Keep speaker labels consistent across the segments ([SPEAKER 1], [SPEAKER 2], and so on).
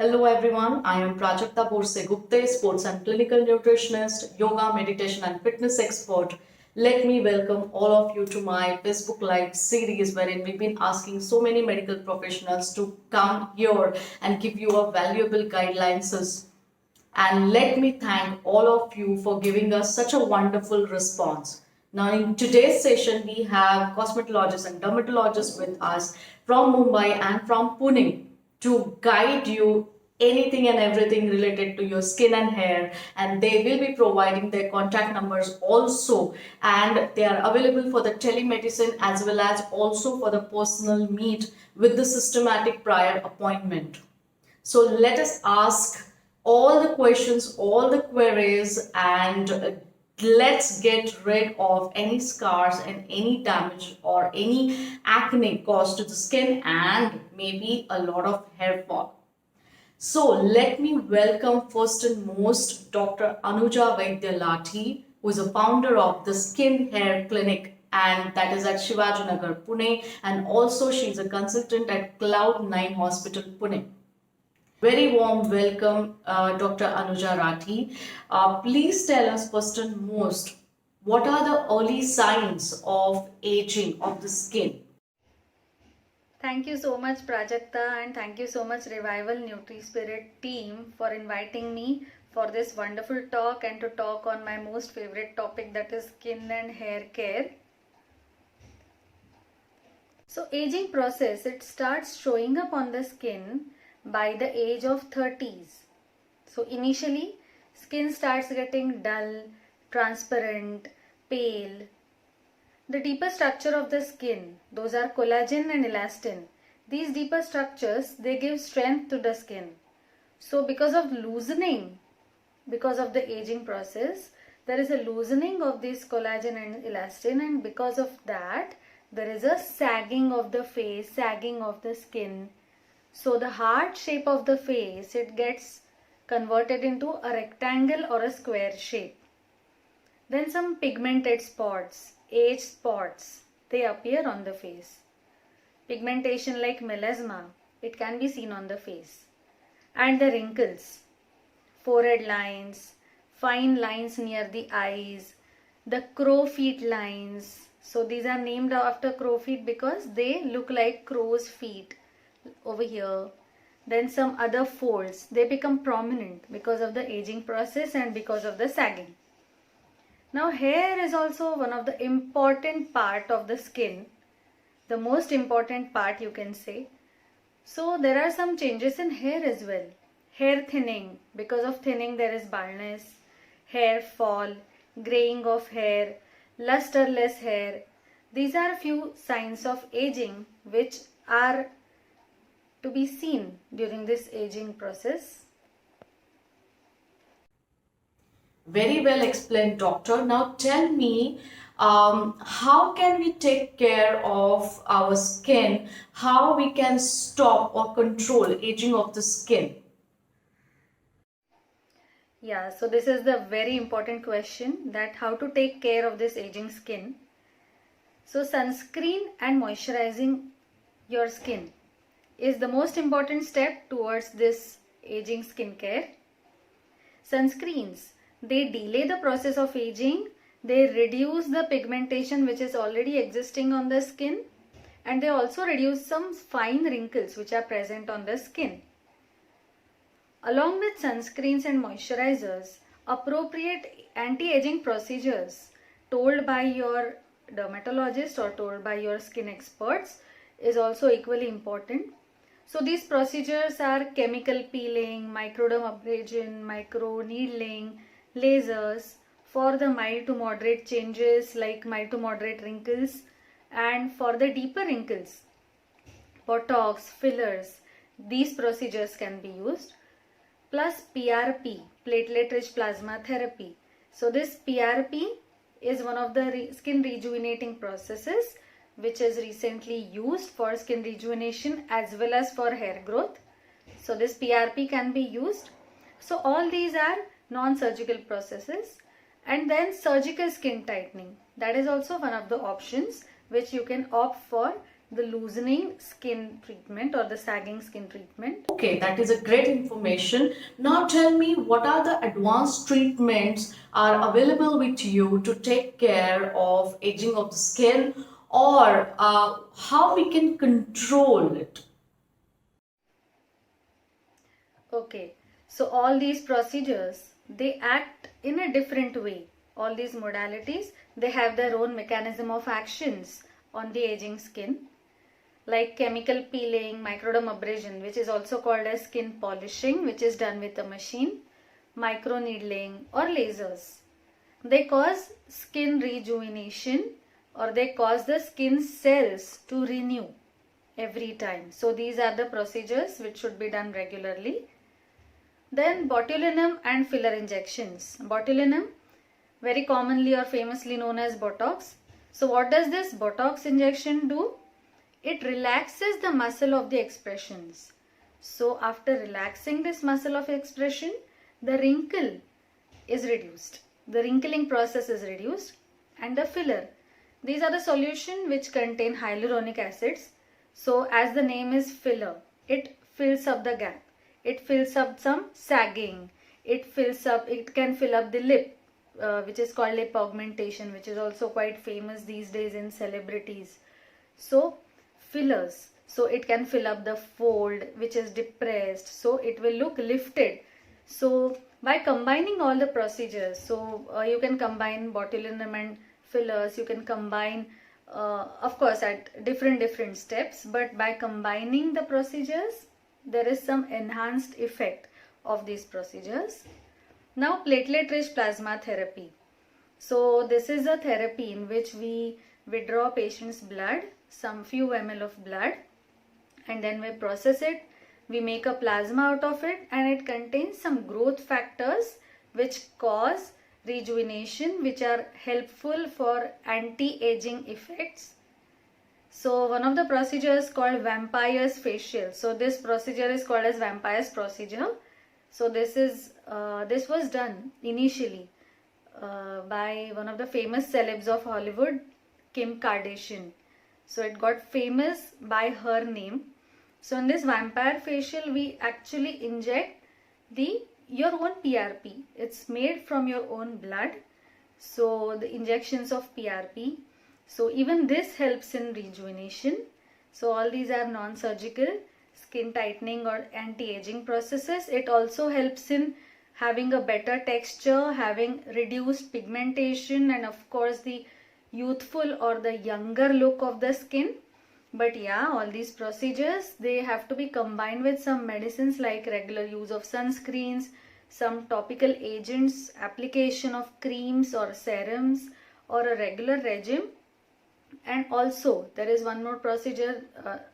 [SPEAKER 1] Hello everyone, I am Prajakta Borse Gupte, sports and clinical nutritionist, yoga, meditation and fitness expert. Let me welcome all of you to my Facebook Live series wherein we've been asking so many medical professionals to come here and give you a valuable guidelines. And let me thank all of you for giving us such a wonderful response. Now, in today's session, we have cosmetologists and dermatologists with us from Mumbai and from Pune to guide you anything and everything related to your skin and hair, and they will be providing their contact numbers also, and they are available for the telemedicine as well as also for the personal meet with the systematic prior appointment. So let us ask all the questions, all the queries, and let's get rid of any scars and any damage or any acne caused to the skin and maybe a lot of hair fall. So let me welcome first and most Dr. Anuja Vaidya who is a founder of the Skin Hair Clinic, and that is at Shivajinagar, Pune, and also she is a consultant at Cloud9 Hospital, Pune. Very warm welcome, Dr. Anuja Rathi. Please tell us first and most, what are the early signs of aging of the skin?
[SPEAKER 2] Thank you so much, Prajakta, and thank you so much, Revival NutriSpirit team, for inviting me for this wonderful talk and to talk on my most favorite topic, that is skin and hair care. So, aging process, it starts showing up on the skin by the age of 30s. So, initially, skin starts getting dull, transparent, pale. The deeper structure of the skin, those are collagen and elastin. These deeper structures, they give strength to the skin. So because of loosening, because of the aging process, there is a loosening of this collagen and elastin, and because of that, there is a sagging of the face, sagging of the skin. So the heart shape of the face, it gets converted into a rectangle or a square shape. Then some pigmented spots, age spots, they appear on the face. Pigmentation like melasma, it can be seen on the face. And the wrinkles, forehead lines, fine lines near the eyes, the crow feet lines. So these are named after crow feet because they look like crow's feet over here. Then some other folds, they become prominent because of the aging process and because of the sagging. Now hair is also one of the important part of the skin, the most important part you can say. So there are some changes in hair as well. Hair thinning, because of thinning there is baldness, hair fall, graying of hair, lusterless hair. These are few signs of aging which are to be seen during this aging process.
[SPEAKER 1] Very well explained, doctor. Now tell me, how can we take care of our skin? How we can stop or control aging of the skin?
[SPEAKER 2] Yeah, so this is the very important question, that how to take care of this aging skin. So sunscreen and moisturizing your skin is the most important step towards this aging skincare. Sunscreens, they delay the process of aging, they reduce the pigmentation which is already existing on the skin, and they also reduce some fine wrinkles which are present on the skin. Along with sunscreens and moisturizers, appropriate anti-aging procedures told by your dermatologist or told by your skin experts is also equally important. So these procedures are chemical peeling, microdermabrasion, micro needling, lasers for the mild to moderate changes like mild to moderate wrinkles, and for the deeper wrinkles, Botox, fillers, these procedures can be used. Plus PRP, platelet-rich plasma therapy. So this PRP is one of the skin rejuvenating processes which is recently used for skin rejuvenation as well as for hair growth. So this PRP can be used. So all these are non-surgical processes. And then surgical skin tightening. That is also one of the options which you can opt for the loosening skin treatment or the sagging skin treatment.
[SPEAKER 1] Okay, that is a great information. Now tell me, what are the advanced treatments are available with you to take care of aging of the skin, or how we can control it?
[SPEAKER 2] Okay, so all these procedures, they act in a different way. All these modalities, they have their own mechanism of actions on the aging skin, like chemical peeling, microdermabrasion, which is also called as skin polishing, which is done with a machine, microneedling or lasers. They cause skin rejuvenation, or they cause the skin cells to renew every time. So these are the procedures which should be done regularly. Then botulinum and filler injections. Botulinum, very commonly or famously known as Botox. So what does this Botox injection do? It relaxes the muscle of the expressions. So after relaxing this muscle of expression, the wrinkle is reduced. The wrinkling process is reduced, and the filler. These are the solution which contain hyaluronic acids. So as the name is filler, it fills up the gap. It fills up some sagging. It can fill up the lip, which is called lip augmentation, which is also quite famous these days in celebrities. So fillers, so it can fill up the fold which is depressed, so it will look lifted. So by combining all the procedures, so you can combine botulinum and fillers, you can combine of course at different steps, but by combining the procedures, there is some enhanced effect of these procedures. Now platelet-rich plasma therapy. So this is a therapy in which we withdraw patient's blood, some few ml of blood, and then we process it. We make a plasma out of it, and it contains some growth factors which cause rejuvenation, which are helpful for anti-aging effects. So one of the procedures called vampire's facial. So this procedure is called as vampire's procedure. So this was done initially by one of the famous celebs of Hollywood, Kim Kardashian. So it got famous by her name. So in this vampire facial, we actually inject your own PRP. It's made from your own blood. So the injections of PRP. So even this helps in rejuvenation. So all these are non-surgical skin tightening or anti-aging processes. It also helps in having a better texture, having reduced pigmentation, and of course the youthful or the younger look of the skin. But yeah, all these procedures, they have to be combined with some medicines like regular use of sunscreens, some topical agents, application of creams or serums, or a regular regime. And also there is one more procedure,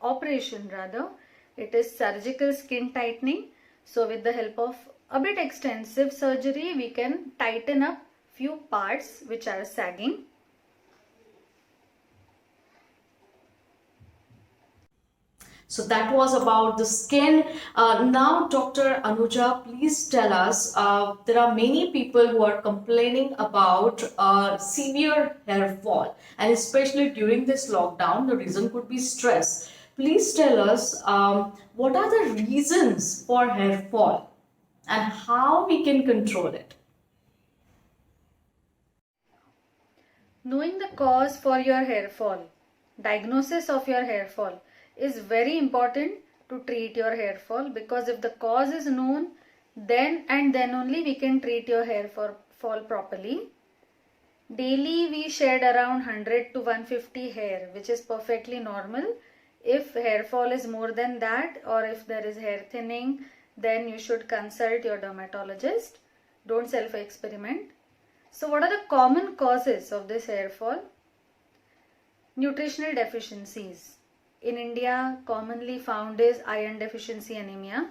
[SPEAKER 2] operation rather. It is surgical skin tightening. So with the help of a bit extensive surgery, we can tighten up few parts which are sagging.
[SPEAKER 1] So that was about the skin. Now, Dr. Anuja, please tell us, there are many people who are complaining about severe hair fall, and especially during this lockdown, the reason could be stress. Please tell us, what are the reasons for hair fall and how we can control it?
[SPEAKER 2] Knowing the cause for your hair fall, diagnosis of your hair fall, is very important to treat your hair fall, because if the cause is known, then and then only we can treat your hair fall properly. Daily we shed around 100 to 150 hair, which is perfectly normal. If hair fall is more than that, or if there is hair thinning, then you should consult your dermatologist. Don't self-experiment. So what are the common causes of this hair fall? Nutritional deficiencies. In India, commonly found is iron deficiency anemia,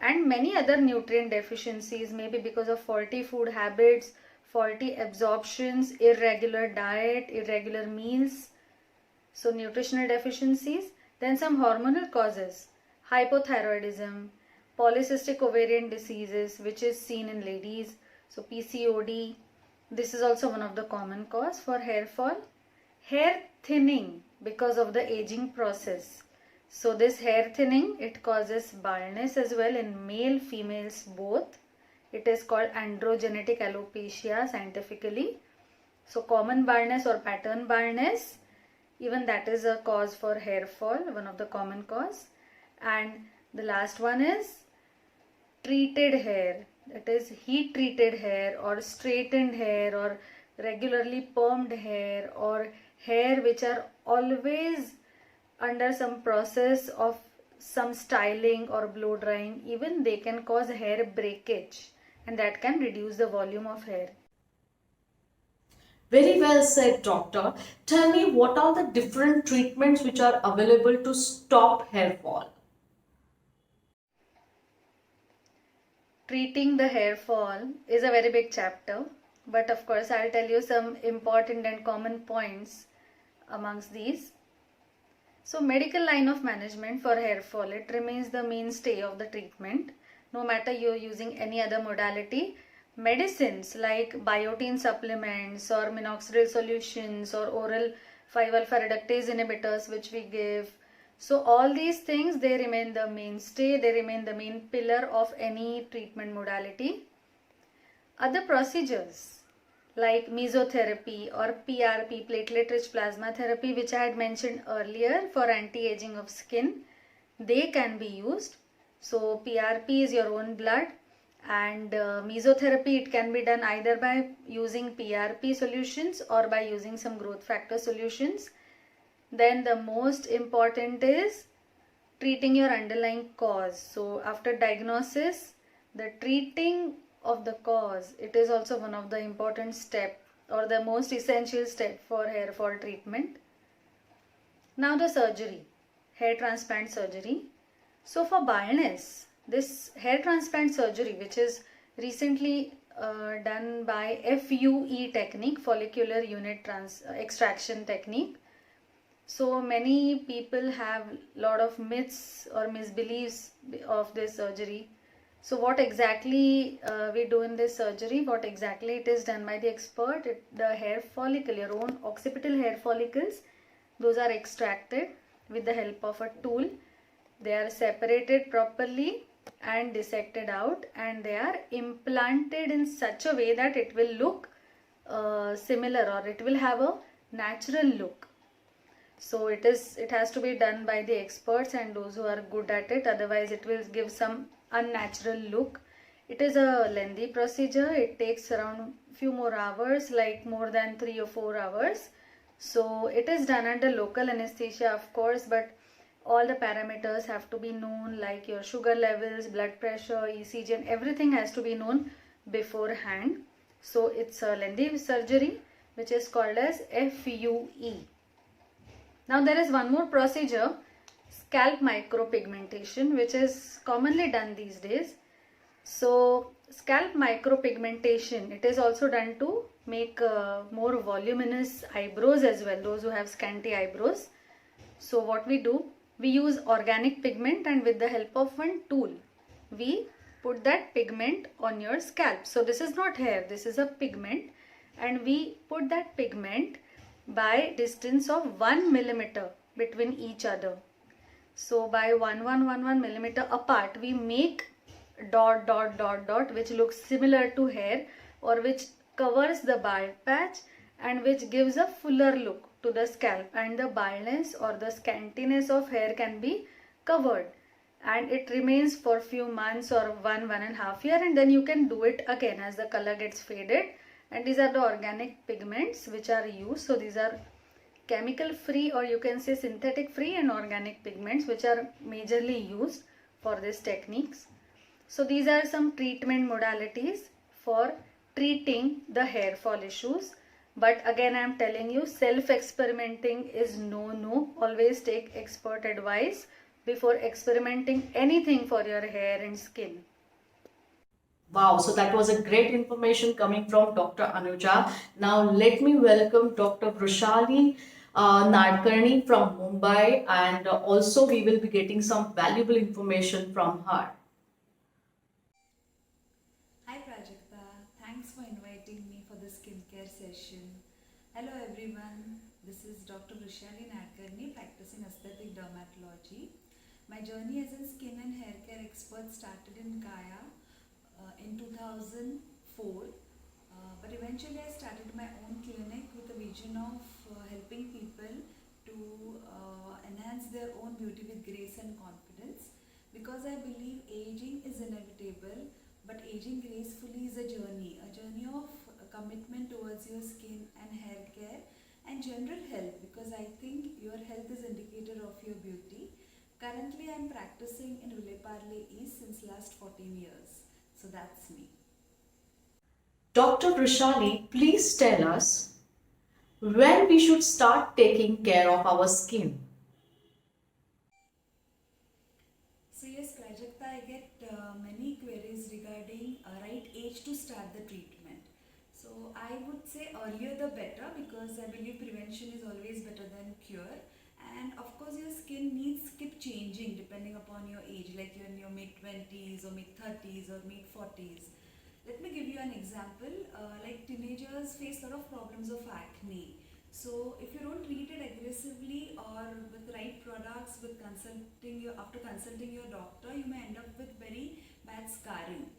[SPEAKER 2] and many other nutrient deficiencies, maybe because of faulty food habits, faulty absorptions, irregular diet, irregular meals. So nutritional deficiencies. Then some hormonal causes, hypothyroidism, polycystic ovarian diseases, which is seen in ladies, so PCOD. This is also one of the common cause for hair fall. Hair thinning because of the aging process. So this hair thinning, it causes baldness as well in male, females both. It is called androgenetic alopecia scientifically. So common baldness or pattern baldness, even that is a cause for hair fall, one of the common cause. And the last one is treated hair, that is heat treated hair or straightened hair or regularly permed hair or hair which are always under some process of some styling or blow drying. Even they can cause hair breakage, and that can reduce the volume of hair.
[SPEAKER 1] Very well said, doctor. Tell me, what are the different treatments which are available to stop hair fall?
[SPEAKER 2] Treating the hair fall is a very big chapter, but of course I'll tell you some important and common points amongst these. So medical line of management for hair fall, it remains the mainstay of the treatment. No matter you're using any other modality, medicines like biotin supplements or minoxidil solutions or oral 5-alpha reductase inhibitors which we give, so all these things, they remain the mainstay, they remain the main pillar of any treatment modality. Other procedures like mesotherapy or PRP, platelet-rich plasma therapy, which I had mentioned earlier for anti-aging of skin, they can be used. So PRP is your own blood, and mesotherapy, it can be done either by using PRP solutions or by using some growth factor solutions. Then the most important is treating your underlying cause. So after diagnosis, the treating of the cause, it is also one of the important step or the most essential step for hair fall treatment. Now the surgery, hair transplant surgery. So for baldness, this hair transplant surgery, which is recently done by FUE technique, follicular unit extraction technique. So many people have lot of myths or misbeliefs of this surgery. So what exactly we do in this surgery, what exactly it is done by the expert, the hair follicle, your own occipital hair follicles, those are extracted with the help of a tool. They are separated properly and dissected out, and they are implanted in such a way that it will look similar, or it will have a natural look. So it has to be done by the experts and those who are good at it, otherwise it will give some unnatural look. It is a lengthy procedure. It takes around few more hours, like more than 3 or 4 hours. So it is done under local anesthesia, of course, but all the parameters have to be known, like your sugar levels, blood pressure, ECG, and everything has to be known beforehand. So it's a lengthy surgery which is called as FUE. Now there is one more procedure, scalp micropigmentation, which is commonly done these days. So scalp micropigmentation, it is also done to make more voluminous eyebrows as well, those who have scanty eyebrows. So what we do, we use organic pigment, and with the help of one tool, we put that pigment on your scalp. So this is not hair, this is a pigment, and we put that pigment by distance of 1 millimeter between each other. So by 1 millimeter apart, we make dot dot dot dot which looks similar to hair, or which covers the bald patch and which gives a fuller look to the scalp, and the baldness or the scantiness of hair can be covered, and it remains for few months or 1.5 years, and then you can do it again as the color gets faded. And these are the organic pigments which are used. So these are chemical free, or you can say synthetic free, and organic pigments which are majorly used for these techniques. So these are some treatment modalities for treating the hair fall issues. But again, I am telling you, self-experimenting is no. Always take expert advice before experimenting anything for your hair and skin.
[SPEAKER 1] Wow, so that was a great information coming from Dr. Anuja. Now let me welcome Dr. Brushali Nadkarni from Mumbai, and also we will be getting some valuable information from her.
[SPEAKER 3] Hi Prajakta, thanks for inviting me for the skincare session. Hello everyone, This is Dr. Vrishali Nadkarni, practicing aesthetic dermatology. My journey as a skin and hair care expert started in Kaya in 2004. But eventually I started my own clinic with a vision of helping people to enhance their own beauty with grace and confidence, because I believe aging is inevitable, but aging gracefully is a journey of commitment towards your skin and hair care and general health, because I think your health is indicator of your beauty. Currently I am practicing in Vileparle East since last 14 years. So that's me.
[SPEAKER 1] Dr. Vrishali, please tell us when we should start taking care of our skin.
[SPEAKER 3] So yes, Prajakta, I get many queries regarding right age to start the treatment. So I would say earlier the better, because I believe prevention is always better than cure. And of course your skin needs keep changing depending upon your age, like you're in your mid 20s or mid 30s or mid 40s. Let me give you an example. Like teenagers face a lot of problems of acne. So if you don't treat it aggressively or with the right products, with consulting your after consulting your doctor, you may end up with very bad scarring.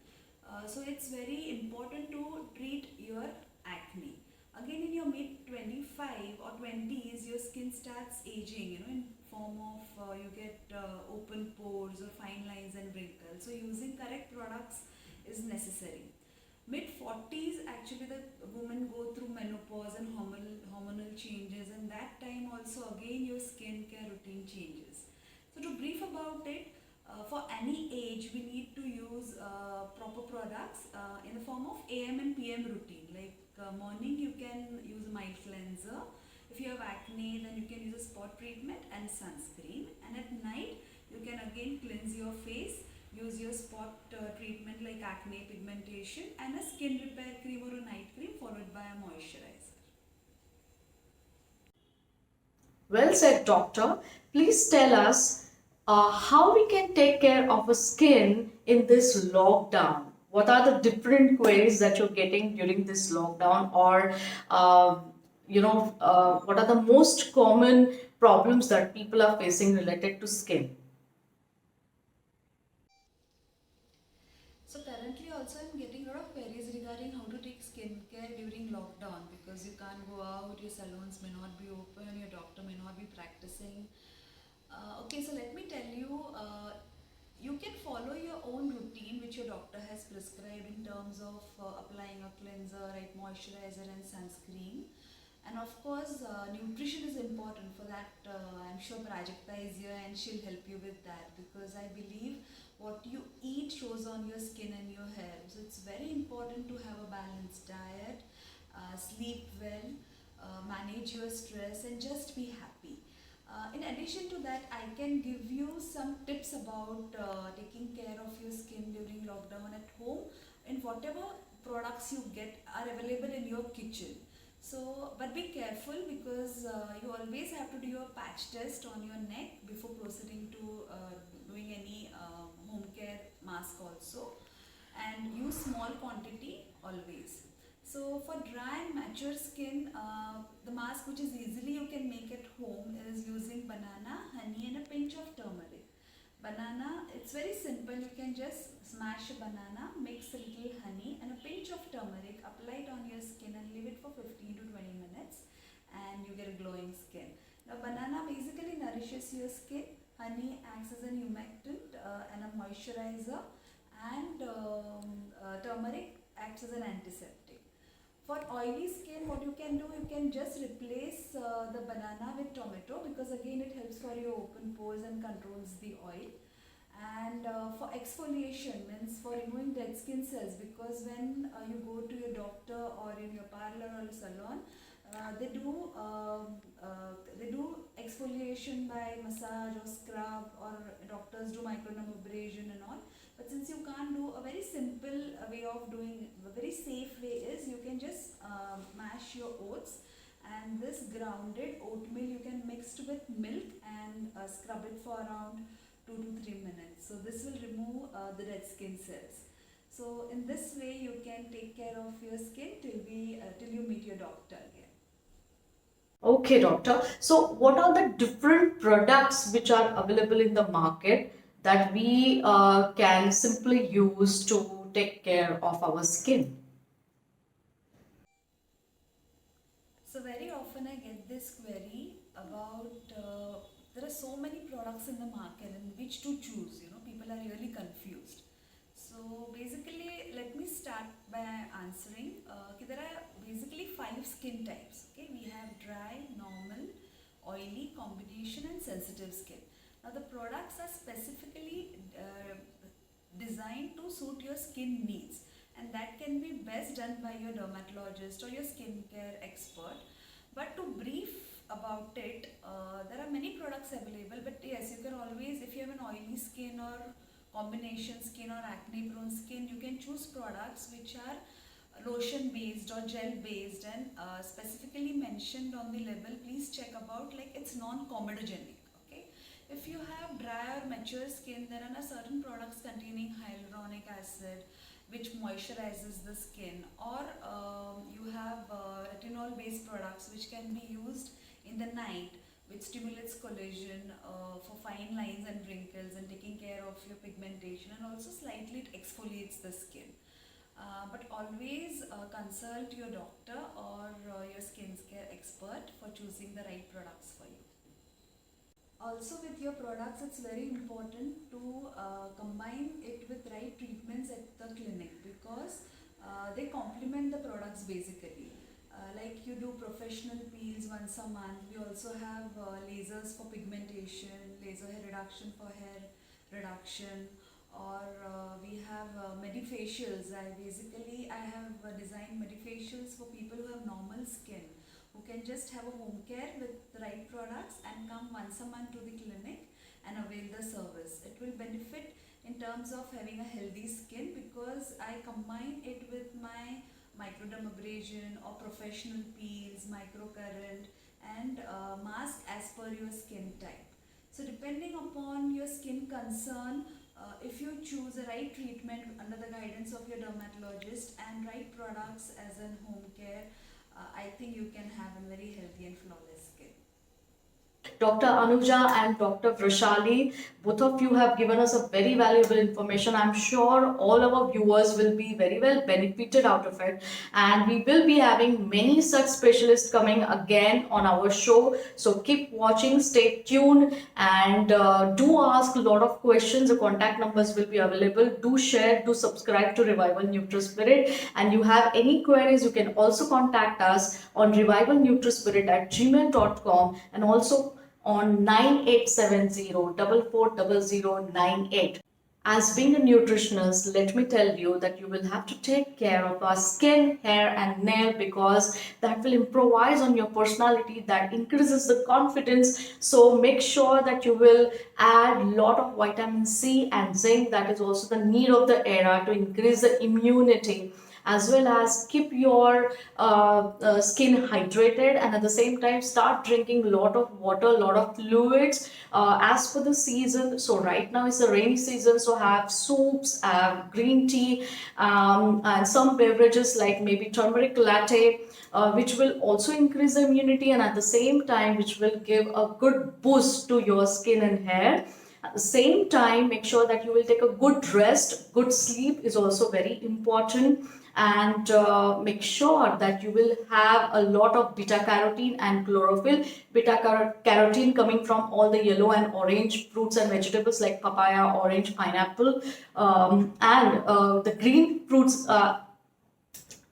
[SPEAKER 3] So it's very important to treat your acne. Again, in your mid 25 or 20s, your skin starts aging, in form of you get open pores or fine lines and wrinkles. So using correct products is necessary. Mid 40s, actually the women go through menopause and hormonal changes, and that time also again your skincare routine changes. So to brief about it, for any age we need to use proper products in the form of AM and PM routine. Like morning you can use a mild cleanser. If you have acne, then you can use a spot treatment and sunscreen, and at night you can again cleanse your face, use your spot treatment like acne pigmentation, and a skin repair cream or a night cream followed by a moisturizer.
[SPEAKER 1] Well said, doctor. Please tell us how we can take care of our skin in this lockdown. What are the different queries that you're getting during this lockdown, or what are the most common problems that people are facing related to skin?
[SPEAKER 3] So currently also I'm getting a lot of queries regarding how to take skincare during lockdown, because you can't go out, your salons may not be open, your doctor may not be practicing. Okay, so let me tell you, you can follow your own routine which your doctor has prescribed in terms of applying a cleanser, right, moisturizer and sunscreen. And of course, nutrition is important. For that, I'm sure Prajakta is here and she'll help you with that, because I believe what you eat shows on your skin and your hair. So it's very important to have a balanced diet, sleep well, manage your stress, and just be happy. In addition to that, I can give you some tips about taking care of your skin during lockdown at home, and whatever products you get are available in your kitchen. So, but be careful, because you always have to do your patch test on your neck before proceeding to doing any home care mask also, and use small quantity always. So for dry and mature skin, the mask which is easily you can make at home is using banana, honey and a pinch of turmeric. Banana, it's very simple. You can just smash a banana, mix a little honey and a pinch of turmeric, apply it on your skin and leave it for 15 to 20 minutes, and you get a glowing skin. Now banana basically nourishes your skin, honey acts as an humectant and a moisturizer, and turmeric acts as an antiseptic. For oily skin, what you can do, you can just replace the banana with tomato, because again it helps for your open pores and controls the oil. And for exfoliation, means for removing dead skin cells, because when you go to your doctor or in your parlor or a salon, they do exfoliation by massage or scrub, or doctors do microdermabrasion and all. But since you can't do, a very simple way of doing, a very safe way is, you can just mash your oats, and this grounded oatmeal you can mix with milk and scrub it for around 2 to 3 minutes. So this will remove the dead skin cells. So in this way you can take care of your skin till you meet your doctor again.
[SPEAKER 1] Okay, doctor. So, what are the different products which are available in the market that we can simply use to take care of our skin?
[SPEAKER 3] So very often I get this query about there are so many products in the market and which to choose. People are really confused. So basically, let me start by answering. Okay, there are basically 5 skin types. Okay, we have dry, normal, oily, combination, and sensitive skin. Now the products are specifically designed to suit your skin needs, and that can be best done by your dermatologist or your skincare expert. But to brief about it, there are many products available, but yes, you can always, if you have an oily skin or combination skin or acne prone skin, you can choose products which are lotion based or gel based, and specifically mentioned on the label, please check about like it's non-comedogenic. Okay, if you have dry or mature skin, there are certain products containing hyaluronic acid which moisturizes the skin, or you have retinol based products which can be used in the night, which stimulates collagen for fine lines and wrinkles and taking care of your pigmentation, and also slightly it exfoliates the skin. But always consult your doctor or your skincare expert for choosing the right products for you. Also with your products, it's very important to combine it with right treatments at the clinic, because they complement the products basically. Like you do professional peels once a month. We also have lasers for pigmentation, laser hair reduction for hair reduction, or we have medifacials. I have designed medifacials for people who have normal skin, who can just have a home care with the right products and come once a month to the clinic and avail the service. It will benefit in terms of having a healthy skin, because I combine it with my microdermabrasion or professional peels, microcurrent, and mask as per your skin type. So depending upon your skin concern, if you choose the right treatment under the guidance of your dermatologist and right products as in home care, I think you can have a very healthy and flawless skin.
[SPEAKER 1] Dr. Anuja and Dr. Vrishali, both of you have given us a very valuable information. I'm sure all our viewers will be very well benefited out of it. And we will be having many such specialists coming again on our show. So keep watching, stay tuned, and do ask a lot of questions. The contact numbers will be available. Do share, do subscribe to Revival NutriSpirit. And you have any queries, you can also contact us on revivalnutrispirit@gmail.com, and also on 9870 As being a nutritionist, let me tell you that you will have to take care of our skin, hair, and nail, because that will improvise on your personality, that increases the confidence. So make sure that you will add a lot of vitamin C and zinc. That is also the need of the era to increase the immunity, as well as keep your skin hydrated, and at the same time start drinking a lot of water, a lot of fluids as per the season. So right now is the rainy season, so have soups, have green tea, and some beverages like maybe turmeric latte, which will also increase the immunity, and at the same time which will give a good boost to your skin and hair. At the same time, make sure that you will take a good rest. Good sleep is also very important, and make sure that you will have a lot of beta carotene and chlorophyll. Beta carotene coming from all the yellow and orange fruits and vegetables like papaya, orange, pineapple, and the green fruits.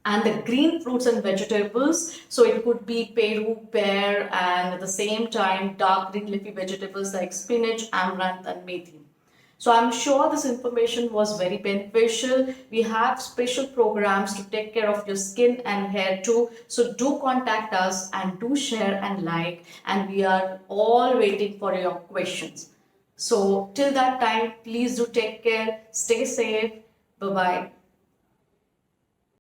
[SPEAKER 1] And the green fruits and vegetables, so it could be peru, pear, and at the same time dark green leafy vegetables like spinach, amaranth, and methi. So I'm sure this information was very beneficial. We have special programs to take care of your skin and hair too. So do contact us and do share and like, and we are all waiting for your questions. So till that time, please do take care, stay safe. Bye bye.